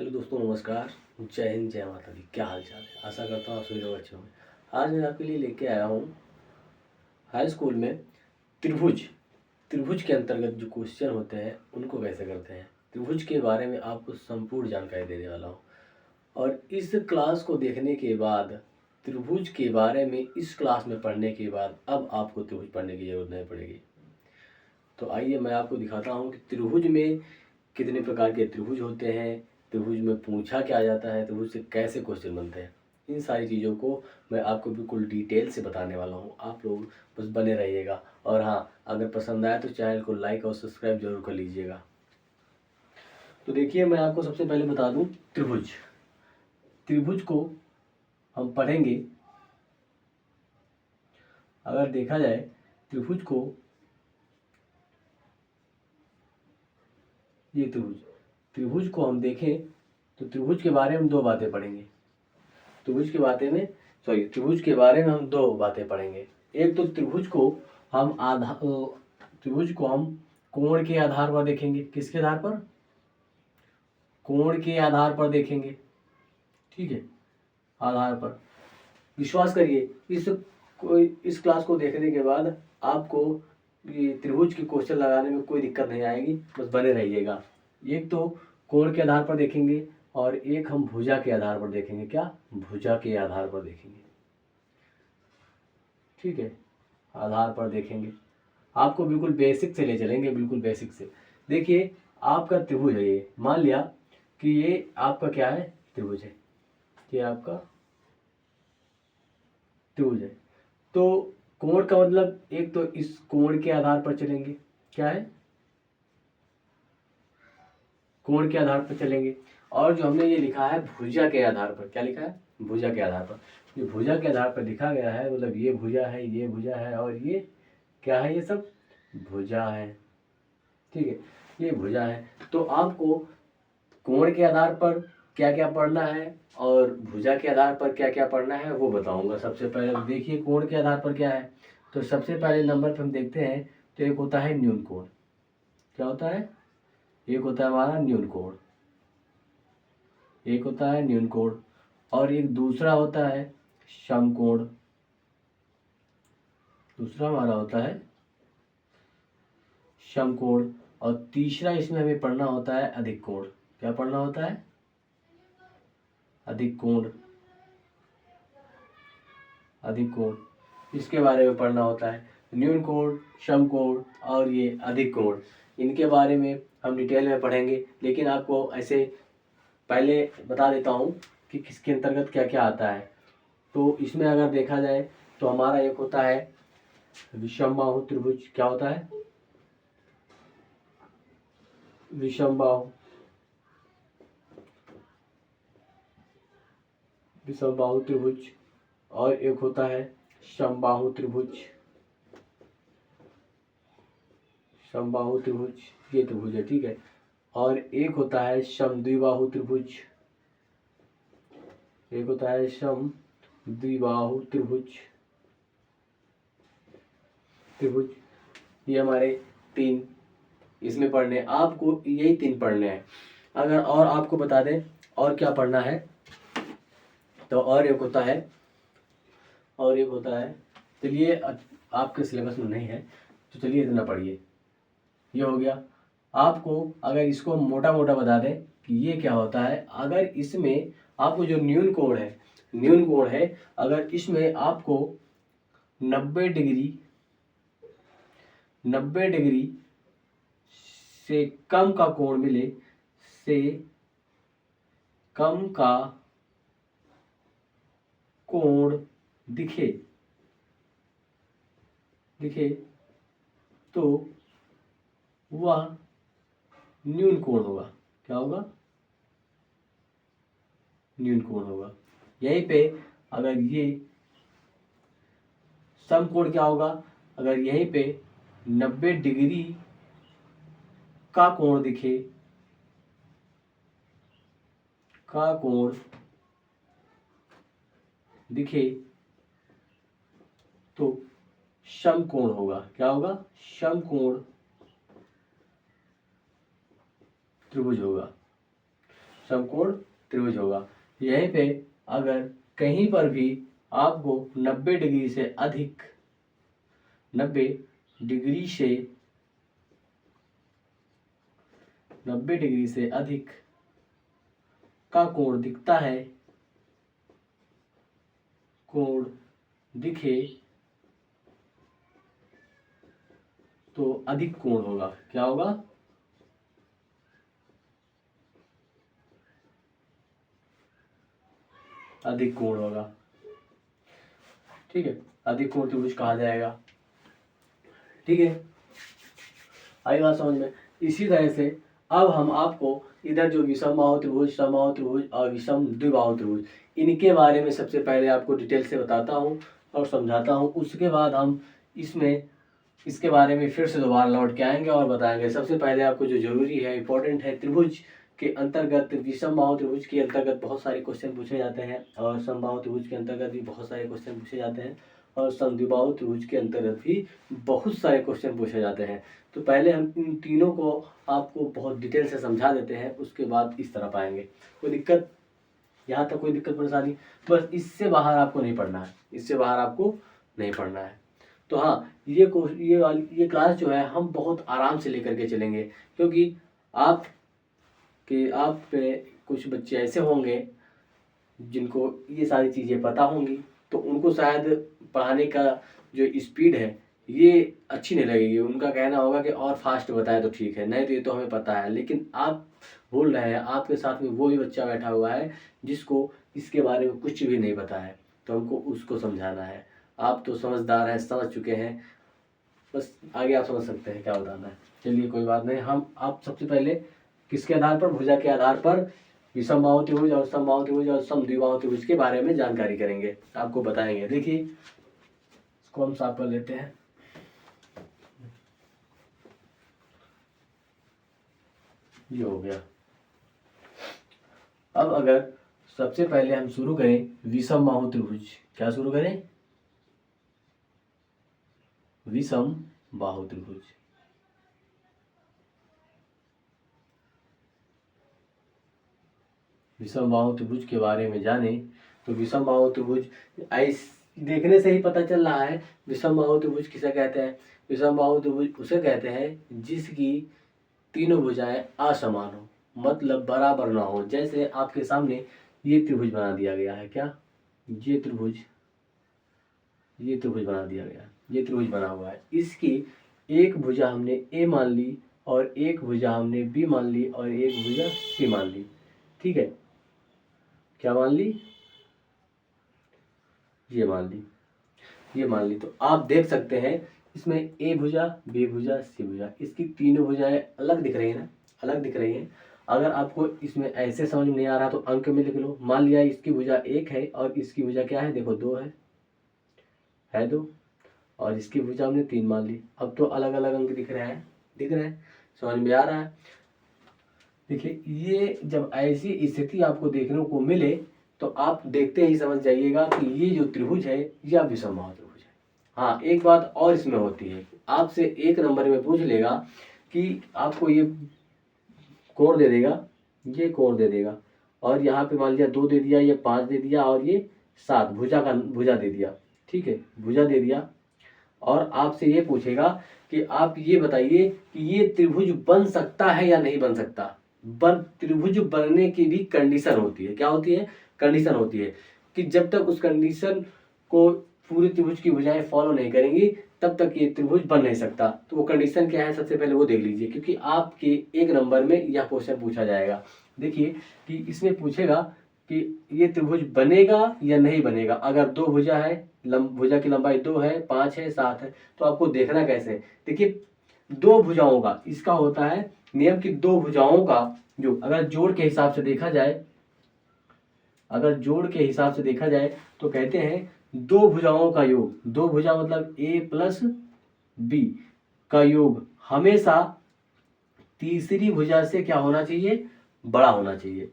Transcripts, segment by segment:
Hello दोस्तों, नमस्कार। जय हिंद, जय माता दी। क्या हाल चाल है? आशा करता हूँ आप सभी लोग अच्छे होंगे। आज मैं आपके लिए लेके आया हूँ हाई स्कूल में त्रिभुज त्रिभुज के अंतर्गत जो क्वेश्चन होते हैं उनको कैसे करते हैं, त्रिभुज के बारे में आपको संपूर्ण जानकारी देने वाला हूँ। और इस क्लास को देखने के बाद, त्रिभुज के बारे में इस क्लास में पढ़ने के बाद अब आपको त्रिभुज पढ़ने की ज़रूरत नहीं पड़ेगी। तो आइए मैं आपको दिखाता हूँ कि त्रिभुज में कितने प्रकार के त्रिभुज होते हैं, त्रिभुज में पूछा क्या जाता है, त्रिभुज से कैसे क्वेश्चन बनते हैं। इन सारी चीज़ों को मैं आपको बिल्कुल डिटेल से बताने वाला हूँ। आप लोग बस बने रहिएगा। और हाँ, अगर पसंद आए तो चैनल को लाइक और सब्सक्राइब जरूर कर लीजिएगा। तो देखिए, मैं आपको सबसे पहले बता दूँ, त्रिभुज त्रिभुज को हम पढ़ेंगे। अगर देखा जाए त्रिभुज को, ये त्रिभुज को हम देखें तो त्रिभुज के बारे में दो बातें पढ़ेंगे। त्रिभुज के बारे में हम दो बातें पढ़ेंगे। एक तो त्रिभुज को हम कोण के आधार पर देखेंगे। किसके आधार पर? कोण के आधार पर देखेंगे। ठीक है, आधार पर। विश्वास करिए, इस क्लास को देखने के बाद आपको ये त्रिभुज के क्वेश्चन लगाने में कोई दिक्कत नहीं आएगी। बस बने रहिएगा। एक तो कोण के आधार पर देखेंगे और एक हम भुजा के आधार पर देखेंगे। क्या? भुजा के आधार पर देखेंगे। ठीक है, आधार पर देखेंगे। आपको बिल्कुल बेसिक से ले चलेंगे, बिल्कुल बेसिक से। देखिए, आपका त्रिभुज है ये। मान लिया कि ये आपका क्या है? त्रिभुज है। ये आपका त्रिभुज है। तो कोण का मतलब, एक तो इस कोण के आधार पर चलेंगे। क्या है? कोण के आधार पर चलेंगे। और जो हमने ये लिखा है भुजा के आधार पर, क्या लिखा है? भुजा के आधार पर। जो भुजा के आधार पर लिखा गया है, मतलब ये भुजा है, ये भुजा है, और ये क्या है? ये सब भुजा है। ठीक है, ये भुजा है। तो आपको कोण के आधार पर क्या क्या पढ़ना है और भुजा के आधार पर क्या क्या पढ़ना है वो बताऊंगा। सबसे पहले देखिए, कोण के आधार पर क्या है। तो सबसे पहले नंबर पर हम देखते हैं, तो एक होता है न्यून कोण। क्या होता है? एक होता है हमारा न्यून कोण। एक होता है न्यून कोण और एक दूसरा होता है समकोण। दूसरा हमारा होता है समकोण। और तीसरा इसमें हमें पढ़ना होता है अधिक कोण। क्या पढ़ना होता है? अधिक कोण। अधिक कोण, इसके बारे में पढ़ना होता है। न्यून कोण, समकोण और ये अधिक कोण, इनके बारे में हम डिटेल में पढ़ेंगे। लेकिन आपको ऐसे पहले बता देता हूँ कि किसके अंतर्गत क्या क्या आता है। तो इसमें अगर देखा जाए तो हमारा एक होता है विषमबाहु त्रिभुज। क्या होता है? विषमबाहु विषमबाहु त्रिभुज। और एक होता है समबाहु त्रिभुज। समबाहु त्रिभुज, ये त्रिभुज है। ठीक है। और एक होता है समद्विबाहु त्रिभुज। एक होता है समद्विबाहु त्रिभुज। ये हमारे तीन इसमें पढ़ने, आपको यही तीन पढ़ने हैं। अगर और आपको बता दें और क्या पढ़ना है, तो और एक होता है चलिए, आपके सिलेबस में नहीं है तो चलिए इतना पढ़िए। ये हो गया। आपको अगर इसको मोटा मोटा बता दें कि ये क्या होता है, अगर इसमें आपको जो न्यून कोण है, अगर इसमें आपको 90 डिग्री से कम का कोण मिले, से कम का कोण दिखे तो वह न्यून कोण होगा। क्या होगा? न्यून कोण होगा। यहीं पे अगर ये समकोण क्या होगा, अगर यहीं पे 90 डिग्री का कोण दिखे, तो समकोण होगा। क्या होगा? समकोण त्रिभुज होगा। समकोण त्रिभुज होगा। यहीं पे अगर कहीं पर भी आपको 90 डिग्री से अधिक 90 डिग्री से अधिक का कोण दिखता है, कोण दिखे तो अधिक कोण होगा। क्या होगा? अधिक कोण होगा। ठीक है, अधिक कोण त्रिभुज कहा जाएगा। ठीक है, आई बात समझ में। इसी तरह से अब हम आपको इधर जो विषमबाहु त्रिभुज, समबाहु त्रिभुज और विषम द्विबाहु त्रिभुज, इनके बारे में सबसे पहले आपको डिटेल से बताता हूँ और समझाता हूँ। उसके बाद हम इसके बारे में फिर से दोबारा लौट के आएंगे और बताएंगे। सबसे पहले आपको जो जरूरी है, इंपॉर्टेंट है, त्रिभुज के अंतर्गत, विषमबाहु त्रिभुज के अंतर्गत बहुत सारे क्वेश्चन पूछे जाते हैं और समबाहु त्रिभुज के अंतर्गत भी बहुत सारे क्वेश्चन पूछे जाते हैं और समद्विबाहु त्रिभुज के अंतर्गत भी बहुत सारे क्वेश्चन पूछे जाते हैं। तो पहले हम इन तीनों को आपको बहुत डिटेल से समझा देते हैं, उसके बाद इस तरफ आएंगे। कोई दिक्कत? यहाँ तक कोई दिक्कत परेशानी? बस इससे बाहर आपको नहीं पढ़ना है, इससे बाहर आपको नहीं पढ़ना है। तो हाँ, ये क्लास जो है हम बहुत आराम से लेकर के चलेंगे, क्योंकि आप पे कुछ बच्चे ऐसे होंगे जिनको ये सारी चीज़ें पता होंगी, तो उनको शायद पढ़ाने का जो स्पीड है ये अच्छी नहीं लगेगी। उनका कहना होगा कि और फास्ट बताए तो ठीक है, नहीं तो ये तो हमें पता है। लेकिन आप बोल रहे हैं, आपके साथ में वो भी बच्चा बैठा हुआ है जिसको इसके बारे में कुछ भी नहीं पता है, तो हमको उसको समझाना है। आप तो समझदार हैं, समझ चुके हैं, बस आगे आप समझ सकते हैं क्या बताना है। चलिए कोई बात नहीं, आप सबसे पहले किसके आधार पर, भुजा के आधार पर विषमबाहु त्रिभुज और समबाहु त्रिभुज और समद्विबाहु त्रिभुज के बारे में जानकारी करेंगे, आपको बताएंगे। देखिए इसको हम साफ कर लेते हैं। ये हो गया। अब अगर सबसे पहले हम शुरू करें विषमबाहु त्रिभुज, क्या शुरू करें? विषमबाहु त्रिभुज। विषमबाहु त्रिभुज के बारे में जाने तो विषमबाहु त्रिभुज देखने से ही पता चल रहा है। विषमबाहु त्रिभुज किसे कहते हैं? विषमबाहु त्रिभुज उसे कहते हैं जिसकी तीनों भुजाएं असमान हो, मतलब बराबर ना हो। जैसे आपके सामने ये त्रिभुज बना दिया गया है, क्या ये त्रिभुज बना दिया गया, ये त्रिभुज बना हुआ है। इसकी एक भुजा हमने ए मान ली और एक भुजा हमने बी मान ली और एक भुजा सी मान ली। ठीक है, क्या मान ली? ये मान ली। तो आप देख सकते हैं इसमें ए भुजा, बी भुजा, सी भुजा, इसकी तीनों भुजाएं अलग दिख रही है ना, अलग दिख रही हैं। अगर आपको इसमें ऐसे समझ में नहीं आ रहा तो अंक में लिख लो। मान लिया इसकी भुजा 1 है और इसकी भुजा क्या है, देखो 2 है 2, और इसकी भुजा हमने 3 मान ली। अब तो अलग अलग अंक दिख रहे हैं, समझ में आ रहा है? देखिए, ये जब ऐसी स्थिति आपको देखने को मिले तो आप देखते ही समझ जाइएगा कि ये जो त्रिभुज है यह विषमबाहु त्रिभुज है। हाँ, एक बात और इसमें होती है, आपसे 1 नंबर में पूछ लेगा कि आपको ये कोण दे देगा, ये कोण दे देगा, और यहाँ पे मान लिया 2 दे दिया, ये 5 दे दिया और ये 7, भुजा दे दिया। ठीक है, भुजा दे दिया, और आपसे ये पूछेगा कि आप ये बताइए कि ये त्रिभुज बन सकता है या नहीं बन सकता। त्रिभुज बनने की भी कंडीशन होती है। क्या होती है? कंडीशन होती है कि जब तक उस कंडीशन को पूरे त्रिभुज की भुजाएं फॉलो नहीं करेंगी तब तक ये त्रिभुज बन नहीं सकता। तो वो कंडीशन क्या है, सबसे पहले वो देख लीजिए, क्योंकि आपके 1 नंबर में यह क्वेश्चन पूछा जाएगा। देखिए कि इसमें पूछेगा कि ये त्रिभुज बनेगा या नहीं बनेगा। अगर 2 भुजा है, भुजा की लंबाई 2 है, 5 है, 7 है, तो आपको देखना कैसे? देखिए 2 भुजाओं का, इसका होता है नियम की 2 भुजाओं का जो अगर जोड़ के हिसाब से देखा जाए, तो कहते हैं 2 भुजाओं का योग, 2 भुजा मतलब a प्लस बी का योग हमेशा तीसरी भुजा से क्या होना चाहिए? बड़ा होना चाहिए।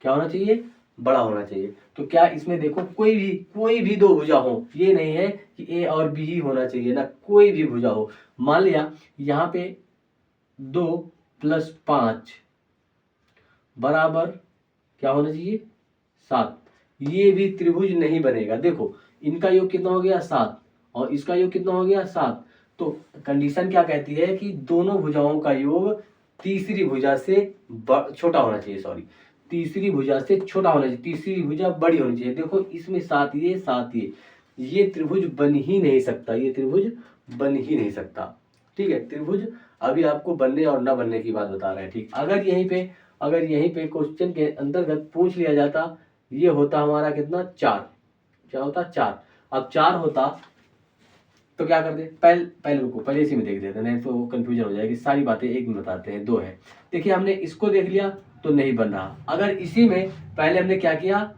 क्या होना चाहिए? बड़ा होना चाहिए। तो क्या इसमें देखो कोई भी 2 भुजा हो, ये नहीं है कि ए और बी ही होना चाहिए ना, कोई भी भुजा हो। मान लिया यहाँ पे 2 + 5 बराबर क्या होना चाहिए 7। ये भी त्रिभुज नहीं बनेगा। देखो इनका योग कितना हो गया 7 और इसका योग कितना हो गया 7। तो कंडीशन क्या कहती है कि दोनों भुजाओं का योग तीसरी भुजा से छोटा होना चाहिए, सॉरी तीसरी भुजा से छोटा होना चाहिए, तीसरी भुजा बड़ी होनी चाहिए। देखो इसमें 7 ये त्रिभुज बन ही नहीं सकता, ये त्रिभुज बन ही नहीं सकता। ठीक है, त्रिभुज अभी आपको बनने और न बनने की बात बता रहे हैं। ठीक, अगर यहीं पे क्वेश्चन के अंतर्गत पूछ लिया जाता, ये होता हमारा कितना 4, क्या होता 4। अब 4 होता तो क्या करते, पहले रुको, पहले इसी में देख लेते हैं, नहीं तो कंफ्यूजन हो जाएगी। सारी बातें एक में बताते हैं। 2 है, देखिए हमने इसको देख लिया तो नहीं बन रहा। अगर इसी में पहले हमने क्या किया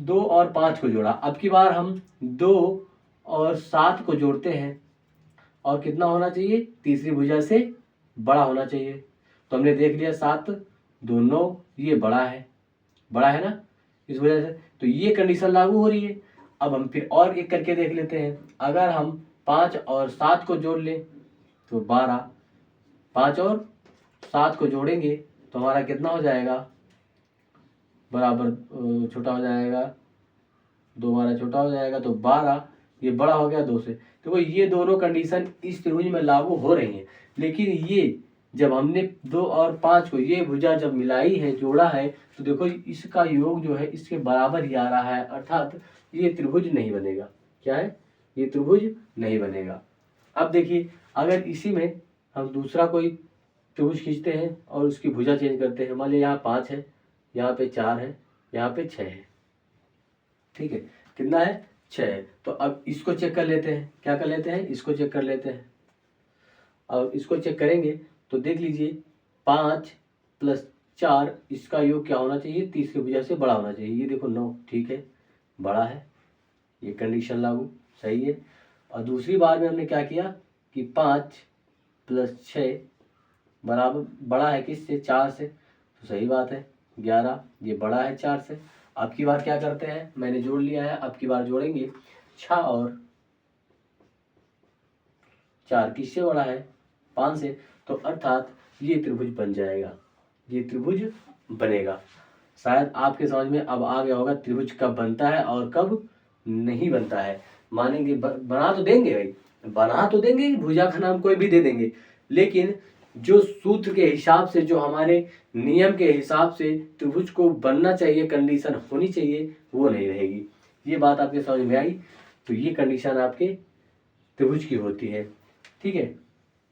2 और 5 को जोड़ा, अब की बार हम 2 और 7 को जोड़ते हैं और कितना होना चाहिए तीसरी भुजा से बड़ा होना चाहिए। तो हमने देख लिया 7 2 9, ये बड़ा है ना इस वजह से, तो ये कंडीशन लागू हो रही है। अब हम फिर और एक करके देख लेते हैं। अगर हम 5 और 7 को जोड़ लें तो 12, 5 और 7 को जोड़ेंगे तो हमारा कितना हो जाएगा बराबर छोटा हो जाएगा, 2 12 छोटा हो जाएगा तो 12, ये बड़ा हो गया 2 से। देखो ये दोनों कंडीशन इस त्रिभुज में लागू हो रही हैं, लेकिन ये जब हमने 2 और 5 को ये भुजा जब मिलाई है, जोड़ा है, तो देखो इसका योग जो है इसके बराबर ही आ रहा है, अर्थात ये त्रिभुज नहीं बनेगा। क्या है, ये त्रिभुज नहीं बनेगा। अब देखिए अगर इसी में हम दूसरा कोई त्रिभुज खींचते हैं और उसकी भुजा चेंज करते हैं, मान लिया यहाँ 5 है, यहाँ पे 4 है, यहाँ पे 6 है। ठीक है, कितना है 6 है। तो अब इसको चेक कर लेते हैं, क्या कर लेते हैं, इसको चेक कर लेते हैं। अब इसको चेक करेंगे तो देख लीजिए 5 + 4 इसका योग क्या होना चाहिए तीसरी भुजा से बड़ा होना चाहिए। ये देखो 9, ठीक है बड़ा है, ये कंडीशन लागू सही है। और दूसरी बार में हमने क्या किया कि 5 + 6 बराबर बड़ा है किससे 4 से, तो सही बात है 11, ये बड़ा है 4 से। अब की बार क्या करते हैं, मैंने जोड़ लिया है, अब की बार जोड़ेंगे 6 और 4 किससे बड़ा है 5 से, तो अर्थात ये त्रिभुज बन जाएगा, ये त्रिभुज बनेगा। शायद आपके समझ में अब आ गया होगा त्रिभुज कब बनता है और कब नहीं बनता है। मानेंगे बना तो देंगे भाई, बना तो देंगे, भुजा का नाम कोई भी दे देंगे, लेकिन जो सूत्र के हिसाब से, जो हमारे नियम के हिसाब से त्रिभुज को बनना चाहिए, कंडीशन होनी चाहिए, वो नहीं रहेगी। ये बात आपके समझ में आई, तो ये कंडीशन आपके त्रिभुज की होती है। ठीक है,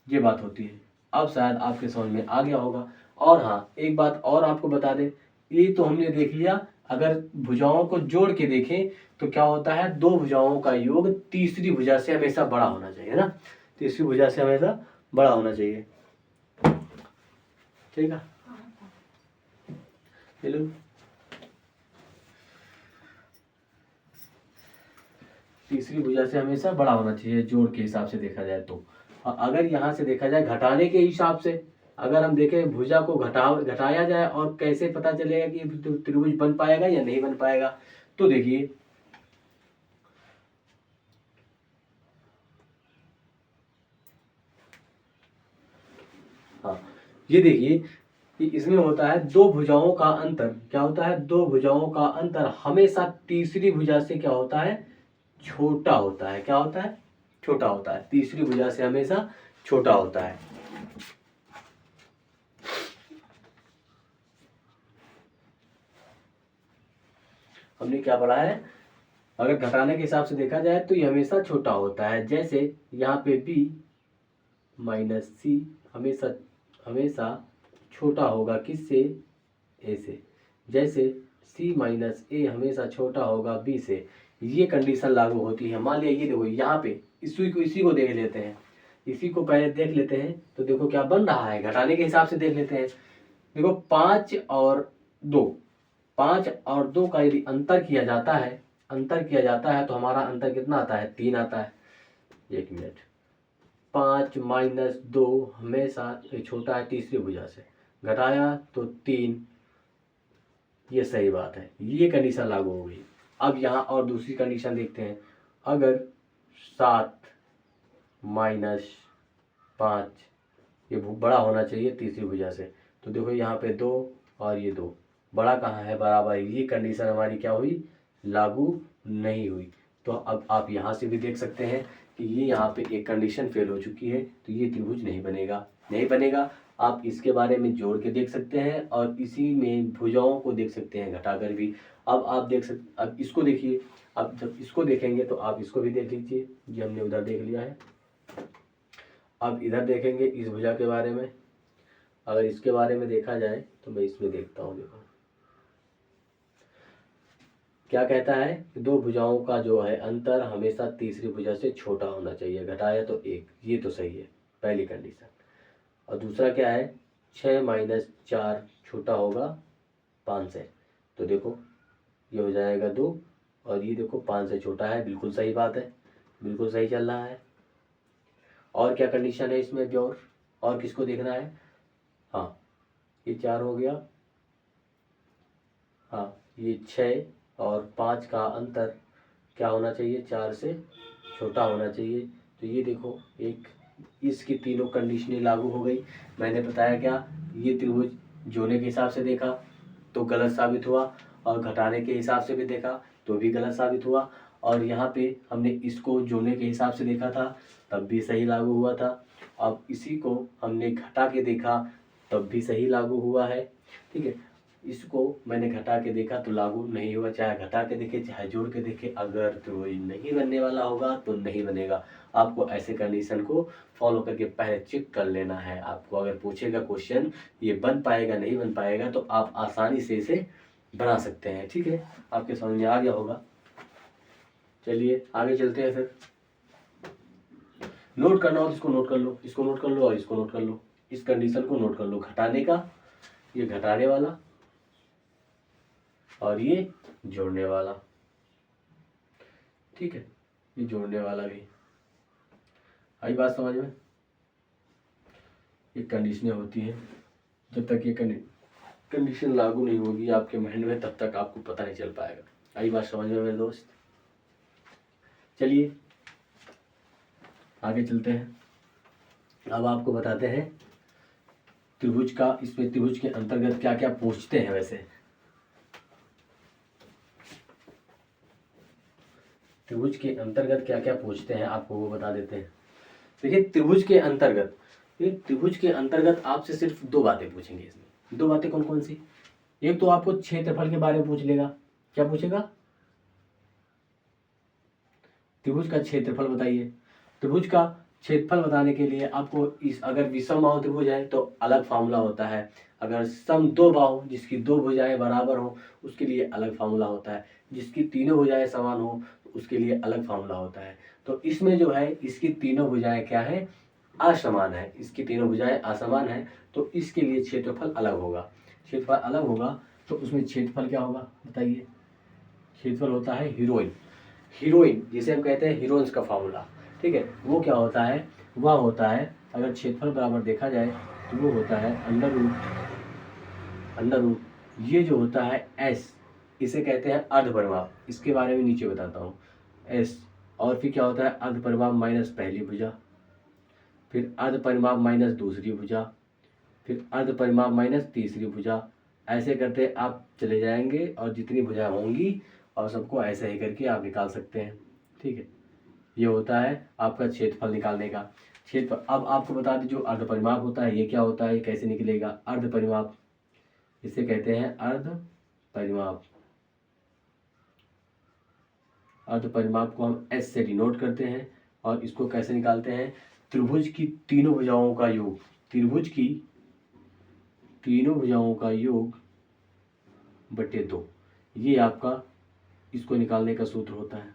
ये बात होती है। अब शायद आपके समझ में आ गया होगा। और हाँ, एक बात और आपको बता दें, ये तो हमने देख लिया, अगर भुजाओं को जोड़ के देखें तो क्या होता है, 2 भुजाओं का योग तीसरी भुजा से हमेशा बड़ा होना चाहिए ना, तीसरी भुजा से हमेशा बड़ा होना चाहिए। ठीक है, चलो तीसरी भुजा से हमेशा बड़ा होना चाहिए जोड़ के हिसाब से देखा जाए तो। अगर यहाँ से देखा जाए घटाने के हिसाब से, अगर हम देखें भुजा को घटाया जाए और कैसे पता चलेगा कि त्रिभुज बन पाएगा या नहीं बन पाएगा, तो देखिए हाँ, ये देखिए कि इसमें होता है 2 भुजाओं का अंतर, क्या होता है 2 भुजाओं का अंतर हमेशा तीसरी भुजा से क्या होता है छोटा होता है, क्या होता है छोटा होता है, तीसरी भुजा से हमेशा छोटा होता है। हमने क्या पढ़ा है, अगर घटाने के हिसाब से देखा जाए तो ये हमेशा छोटा होता है। जैसे यहाँ पे b - c हमेशा हमेशा छोटा होगा किससे, a से। जैसे c - a हमेशा छोटा होगा b से। ये कंडीशन लागू होती है। मान लिया ये देखो यहाँ पे इसी को देख लेते हैं, इसी को पहले देख लेते हैं, तो देखो क्या बन रहा है, घटाने के हिसाब से देख लेते हैं। देखो 5 और 2, 5 और 2 का यदि अंतर किया जाता है तो हमारा अंतर कितना आता है 3 आता है। 1 मिनट, 5 - 2 हमेशा छोटा है तीसरी भुजा से, घटाया तो 3, ये सही बात है, ये कंडीशन लागू हो गई। अब यहाँ और दूसरी कंडीशन देखते हैं, अगर 7 - 5 ये बड़ा होना चाहिए तीसरी भुजा से, तो देखो यहाँ पे 2 और ये 2, बड़ा कहाँ है, बराबर, ये कंडीशन हमारी क्या हुई, लागू नहीं हुई। तो अब आप यहाँ से भी देख सकते हैं कि ये यहाँ पे एक कंडीशन फेल हो चुकी है, तो ये त्रिभुज नहीं बनेगा, नहीं बनेगा। आप इसके बारे में जोड़ के देख सकते हैं और इसी में भुजाओं को देख सकते हैं घटाकर भी। अब आप देख सकते, अब इसको देखिए, अब जब इसको देखेंगे तो आप इसको भी देख लीजिए, ये हमने उधर देख लिया है। अब इधर देखेंगे इस भुजा के बारे में, अगर इसके बारे में देखा जाए तो मैं इसमें देखता हूँ, देखो क्या कहता है कि दो भुजाओं का जो है अंतर हमेशा तीसरी भुजा से छोटा होना चाहिए, घटाया तो एक, ये तो सही है पहली कंडीशन। और दूसरा क्या है, 6 - 4 छोटा होगा 5 से, तो देखो ये हो जाएगा 2, और ये देखो 5 से छोटा है, बिल्कुल सही बात है, बिल्कुल सही चल रहा है। और क्या कंडीशन है इसमें भी, और किसको देखना है, हाँ ये 4 हो गया, हाँ ये 6 और 5 का अंतर क्या होना चाहिए, 4 से छोटा होना चाहिए। तो ये देखो एक, इसकी तीनों कंडीशनें लागू हो गई। मैंने बताया क्या, ये त्रिभुज जोड़ने के हिसाब से देखा तो गलत साबित हुआ, और घटाने के हिसाब से भी देखा तो भी गलत साबित हुआ, और यहाँ पे हमने इसको जोड़ने के हिसाब से देखा था तब भी सही लागू हुआ था। अब इसी को हमने घटा के देखा तब भी सही लागू हुआ है, ठीक है। इसको मैंने घटा के देखा तो लागू नहीं हुआ, चाहे घटा के देखे चाहे जोड़ के देखे, अगर तो ये नहीं बनने वाला होगा तो नहीं बनेगा। आपको ऐसे कंडीशन को फॉलो करके पहले चेक कर लेना है। आपको अगर पूछेगा क्वेश्चन ये बन पाएगा नहीं बन पाएगा तो आप आसानी से इसे बना सकते हैं, ठीक है। आपके समझ में आ गया होगा। चलिए आगे चलते हैं, फिर नोट करना हो तो इसको नोट कर लो, इसको नोट कर लो और इसको नोट कर लो, इस कंडीशन को नोट कर लो, घटाने का, ये घटाने वाला और ये जोड़ने वाला, ठीक है, ये जोड़ने वाला भी। आई बात समझ में। ये कंडीशनें होती हैं, जब तक ये कंडीशन लागू नहीं होगी आपके माइंड में तब तक आपको पता नहीं चल पाएगा। आई बात समझ में मेरे दोस्त। चलिए आगे चलते हैं। अब आपको बताते हैं त्रिभुज का, इसमें त्रिभुज के अंतर्गत क्या क्या पूछते हैं। वैसे त्रिभुज के अंतर्गत क्या क्या पूछते हैं आपको वो बता देते हैं। देखिए त्रिभुज के अंतर्गत, ये त्रिभुज के अंतर्गत आपसे सिर्फ 2 बातें पूछेंगे इसमें। 2 बातें कौन कौन सी, एक तो आपको क्षेत्रफल के बारे में पूछ लेगा। क्या पूछेगा, त्रिभुज का क्षेत्रफल बताइए। त्रिभुज का क्षेत्रफल बताने के लिए आपको इस, अगर विषम बाहु त्रिभुज है तो अलग फार्मूला होता है, अगर सम 2 बाहु जिसकी 2 भुजाएं बराबर हो उसके लिए अलग फार्मूला होता है, जिसकी तीनों भुजाएं समान हो उसके लिए अलग फार्मूला होता है। तो इसमें जो है इसकी तीनों भुजाएं क्या है, असमान है, इसकी तीनों भुजाएं असमान है, तो इसके लिए क्षेत्रफल अलग होगा। क्षेत्रफल अलग होगा तो उसमें क्षेत्रफल क्या होगा बताइए। क्षेत्रफल होता है हीरोइन, हीरोइन जिसे हम कहते हैं हीरोइंस का फार्मूला, ठीक है। वो क्या होता है, वह होता है, अगर क्षेत्रफल बराबर देखा जाए तो वो होता है अंडर रूट ये जो होता है एस, इसे कहते हैं अर्ध परिमाप, इसके बारे में नीचे बताता हूँ। एस, और फिर क्या होता है अर्ध परिमाप माइनस पहली भुजा, फिर अर्ध परिमाप माइनस दूसरी भुजा, फिर अर्ध परिमाप माइनस तीसरी भुजा। ऐसे करते आप चले जाएंगे और जितनी भुजा होंगी और सबको ऐसे ही करके आप निकाल सकते हैं, ठीक है। ये होता है आपका क्षेत्रफल निकालने का क्षेत्रफल। अब आपको बता दें जो अर्ध परिमाप होता है ये क्या होता है, ये कैसे निकलेगा। अर्ध परिमाप इसे कहते हैं अर्ध परिमाप, अर्ध परिमाप को हम एस से डिनोट करते हैं। और इसको कैसे निकालते हैं, त्रिभुज की तीनों भुजाओं का योग, त्रिभुज की तीनों भुजाओं का योग बटे 2, ये आपका इसको निकालने का सूत्र होता है।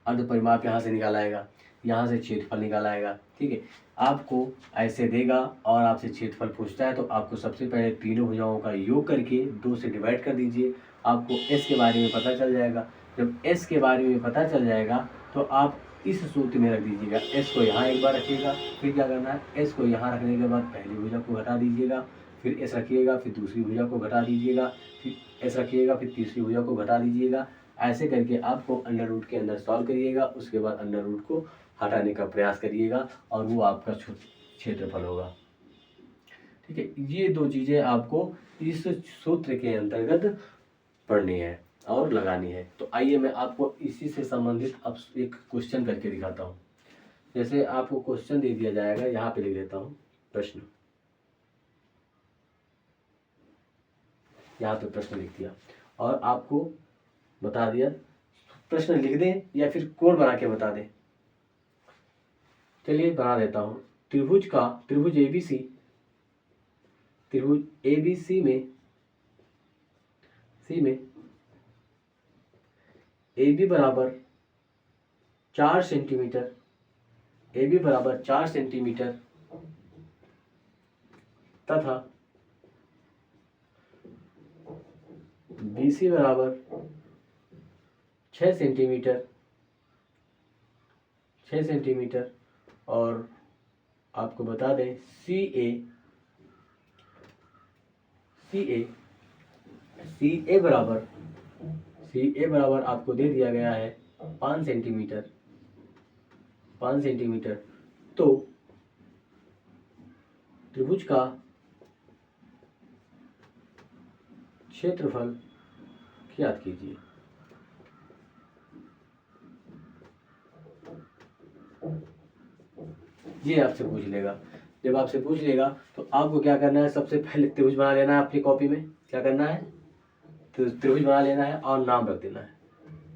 अर्ध परिमाप यहाँ से निकाला आएगा, यहाँ से क्षेत्रफल निकाला आएगा, ठीक है। आपको ऐसे देगा और आपसे क्षेत्रफल पूछता है तो आपको सबसे पहले तीनों भुजाओं का योग करके 2 से डिवाइड कर दीजिए, आपको एस के बारे में पता चल जाएगा। जब एस के बारे में पता चल जाएगा तो आप इस सूत्र में रख दीजिएगा, एस को यहाँ एक बार रखिएगा, फिर क्या करना है एस को यहाँ रखने के बाद पहली भुजा को घटा दीजिएगा, फिर एस रखिएगा, फिर दूसरी भुजा को घटा दीजिएगा, फिर एस रखिएगा, फिर तीसरी भुजा को घटा दीजिएगा। ऐसे करके आपको अंडर रूट के अंदर सॉल्व करिएगा, उसके बाद अंडर रूट को हटाने का प्रयास करिएगा और वो आपका क्षेत्रफल होगा, ठीक है। ठीक है, ये दो चीज़ें आपको इस सूत्र के अंतर्गत पढ़नी है और लगानी है। तो आइए मैं आपको इसी से संबंधित अब एक क्वेश्चन करके दिखाता हूँ। जैसे आपको क्वेश्चन दे दिया जाएगा, यहाँ पे लिख देता हूँ प्रश्न, यहाँ पे प्रश्न लिख दिया और आपको बता दिया, प्रश्न लिख दें या फिर कोड बना के बता दें। चलिए बना देता हूँ। त्रिभुज एबीसी, त्रिभुज एबीसी में AB बराबर 4 सेंटीमीटर, AB बराबर 4 सेंटीमीटर तथा BC बराबर 6 सेंटीमीटर और आपको बता दें CA बराबर आपको दे दिया गया है 5 सेंटीमीटर। तो त्रिभुज का क्षेत्रफल ज्ञात कीजिए। ये आपसे पूछ लेगा। जब आपसे पूछ लेगा तो आपको क्या करना है, सबसे पहले त्रिभुज बना लेना है। अपनी कॉपी में क्या करना है, तो त्रिभुज बना लेना है और नाम रख देना है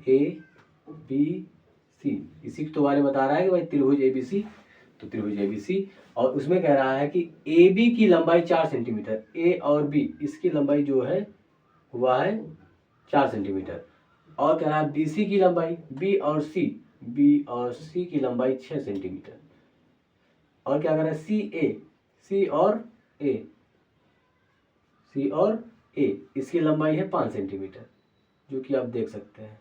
ABC। इसी के तो बारे में बता रहा है कि भाई त्रिभुज ABC, तो त्रिभुज ABC और उसमें कह रहा है कि AB की लंबाई 4 सेंटीमीटर, A और B इसकी लंबाई जो है वह है 4 सेंटीमीटर और कह रहा है BC की लंबाई, B और C की लंबाई 6 सेंटीमीटर और क्या कर रहा है C और A इसकी लंबाई है 5 सेंटीमीटर, जो कि आप देख सकते हैं।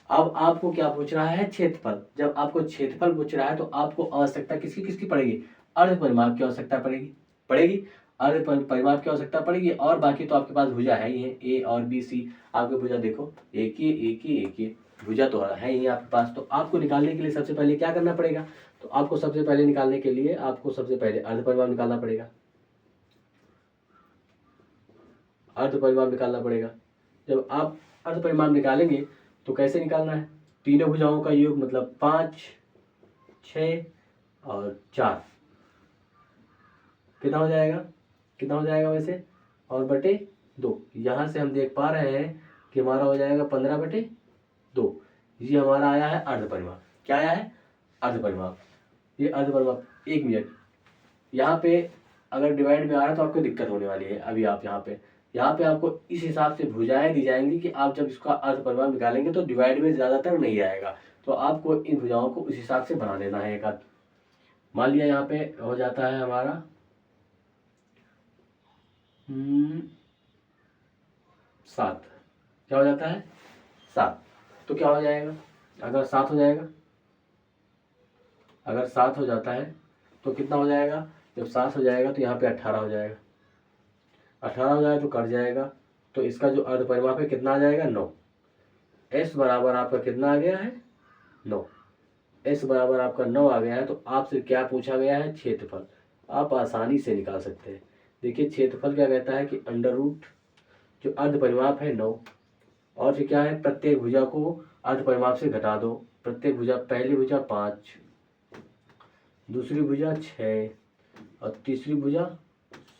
अब आपको क्या पूछ रहा है, क्षेत्रफल। जब आपको क्षेत्रफल पूछ रहा है तो आपको आवश्यकता किसकी पड़ेगी, अर्ध परिमाप की आवश्यकता पड़ेगी अर्ध परिमाप की आवश्यकता पड़ेगी और बाकी तो आपके पास भुजा है ही है, A और B C। आपके भुजा देखो एक ही भुजा तो है ही आपके पास। तो आपको निकालने के लिए सबसे पहले क्या करना पड़ेगा, तो आपको सबसे पहले निकालने के लिए आपको सबसे पहले अर्ध परिमाप निकालना पड़ेगा। जब आप अर्ध परिमाप निकालेंगे तो कैसे निकालना है, तीनों भुजाओं का योग मतलब 5, 6 और 4 कितना हो जाएगा वैसे, और बटे 2। यहाँ से हम देख पा रहे हैं कि हमारा हो जाएगा 15/2। ये हमारा आया है अर्ध परिमाप। क्या आया है, अर्ध परिमाप। ये अर्ध परिमाप। 1 मिनट, यहाँ पे अगर डिवाइड में आ रहा है तो आपको दिक्कत होने वाली है। अभी आप यहाँ पे आपको इस हिसाब से भुजाएं दी जाएंगी कि आप जब इसका अर्ध परिमाप निकालेंगे तो डिवाइड में ज़्यादातर नहीं आएगा, तो आपको इन भुजाओं को उस हिसाब से बना लेना है। एक आध मान लिया यहाँ पे हो जाता है हमारा 7, क्या हो जाता है 7। तो क्या हो जाएगा, अगर 7 हो जाता है तो कितना हो जाएगा, जब 7 हो जाएगा तो यहाँ पे 18 हो जाएगा। 18 हो जाएगा तो कट जाएगा, तो इसका जो अर्ध परिमाप है कितना आ जाएगा, 9। S बराबर आपका कितना आ गया है, 9। S बराबर आपका 9 आ गया है। तो आपसे क्या पूछा गया है, क्षेत्रफल। आप आसानी से निकाल सकते हैं। देखिए क्षेत्रफल क्या कहता है कि अंडर रूट जो अर्ध परिमाप है 9 और फिर क्या है, प्रत्येक भुजा को अर्ध परिमाप से घटा दो। प्रत्येक भुजा, पहली भुजा 5, दूसरी भुजा 6 और तीसरी भुजा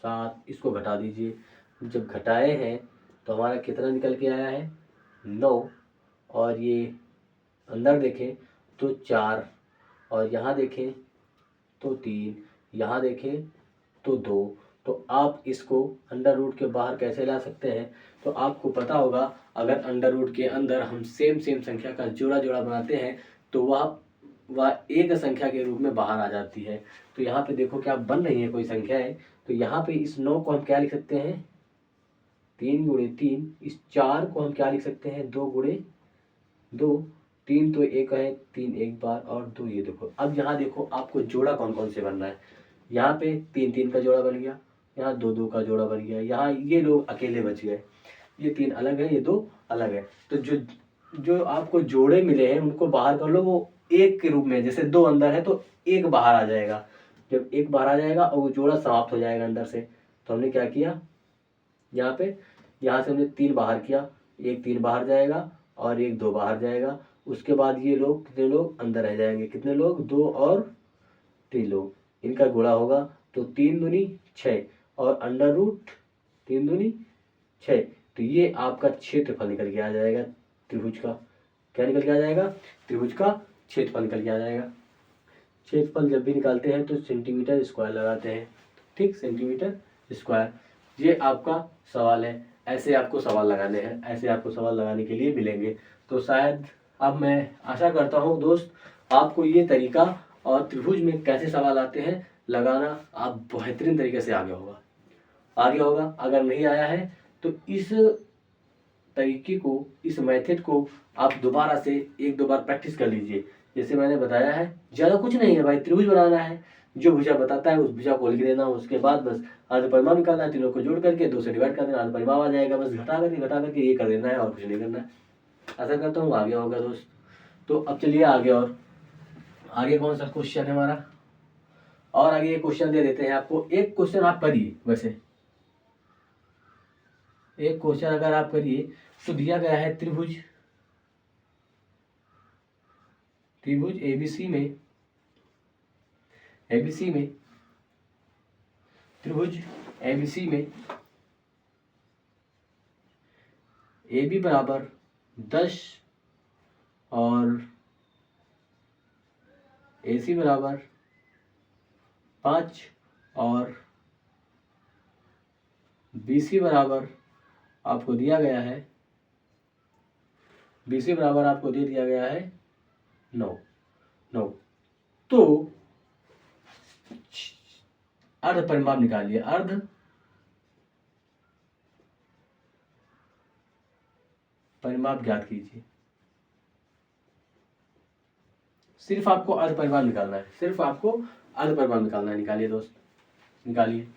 7, इसको घटा दीजिए। जब घटाए हैं तो हमारा कितना निकल के आया है, 9। और ये अंदर देखें तो 4 और यहाँ देखें तो 3, यहाँ देखें तो 2। तो आप इसको अंडर रूट के बाहर कैसे ला सकते हैं, तो आपको पता होगा अगर अंडर रूट के अंदर हम सेम संख्या का जोड़ा बनाते हैं तो वह एक संख्या के रूप में बाहर आ जाती है। तो यहाँ पे देखो क्या बन रही है कोई संख्या है, तो यहाँ पे इस 9 को हम क्या लिख सकते हैं, 3 गुणे 3। इस 4 को हम क्या लिख सकते हैं, 2 गुणे 2। 3 तो 1 है, 3 एक बार और 2 ये देखो। अब यहाँ देखो आपको जोड़ा कौन से बनना है, यहाँ पे 3 का जोड़ा बन गया, यहाँ 2 का जोड़ा बन गया, यहाँ ये लोग अकेले बच गए, ये 3 अलग है, ये 2 अलग है। तो जो आपको जोड़े मिले हैं उनको बाहर कर लो, वो एक के रूप में, जैसे 2 अंदर है तो 1 बाहर आ जाएगा। जब एक बाहर आ जाएगा और वो जोड़ा समाप्त हो जाएगा अंदर से। तो हमने क्या किया, यहाँ पे यहाँ से हमने 3 बाहर किया, एक 3 बाहर जाएगा और एक 2 बाहर जाएगा। उसके बाद ये लोग कितने लोग अंदर रह जाएंगे, कितने लोग, 2 और 3 लोग, इनका गुणा होगा तो 3 दूनी 6 और अंडर रूट 3 दूनी 6। तो ये आपका क्षेत्रफल निकल के आ जाएगा त्रिभुज का। क्या निकल के आ जाएगा, त्रिभुज का क्षेत्रफल निकल के आ जाएगा। क्षेत्रफल जब भी निकालते हैं तो सेंटीमीटर स्क्वायर लगाते हैं, ठीक, सेंटीमीटर स्क्वायर। ये आपका सवाल है, ऐसे आपको सवाल लगाने हैं, ऐसे आपको सवाल लगाने के लिए मिलेंगे। तो शायद अब मैं आशा करता हूँ दोस्त आपको ये तरीका और त्रिभुज में कैसे सवाल आते हैं लगाना आप बेहतरीन तरीके से आगे होगा। अगर नहीं आया है तो इस तरीके को, इस मेथड को आप दोबारा से 1-2 बार प्रैक्टिस कर लीजिए। जैसे मैंने बताया है, ज़्यादा कुछ नहीं है भाई, त्रिभुज बनाना है, जो भुजा बताता है उस भुजा को लिख देना, उसके बाद बस अर्ध परिमाण निकालना है, तीनों को जोड़ करके 2 से डिवाइड कर देना, अर्ध परिमाण आ जाएगा, बस घटा करके ये कर देना है और कुछ नहीं करना है। ऐसा करता हूँ, आगे होगा दोस्त। तो अब चलिए आगे, और आगे कौन सा क्वेश्चन है हमारा, और आगे ये क्वेश्चन दे देते हैं आपको। एक क्वेश्चन आप करिए, वैसे एक क्वेश्चन अगर आप करिए तो दिया गया है त्रिभुज ABC में, त्रिभुज ABC में AB बराबर 10 और AC बराबर 5 और BC बराबर आपको दिया गया है, BC बराबर आपको दे दिया गया है 9। तो अर्ध परिमाप निकालिए, अर्ध परिमाप ज्ञात कीजिए। सिर्फ आपको अर्ध परिमाप निकालना है, निकालिए दोस्त, निकालिए।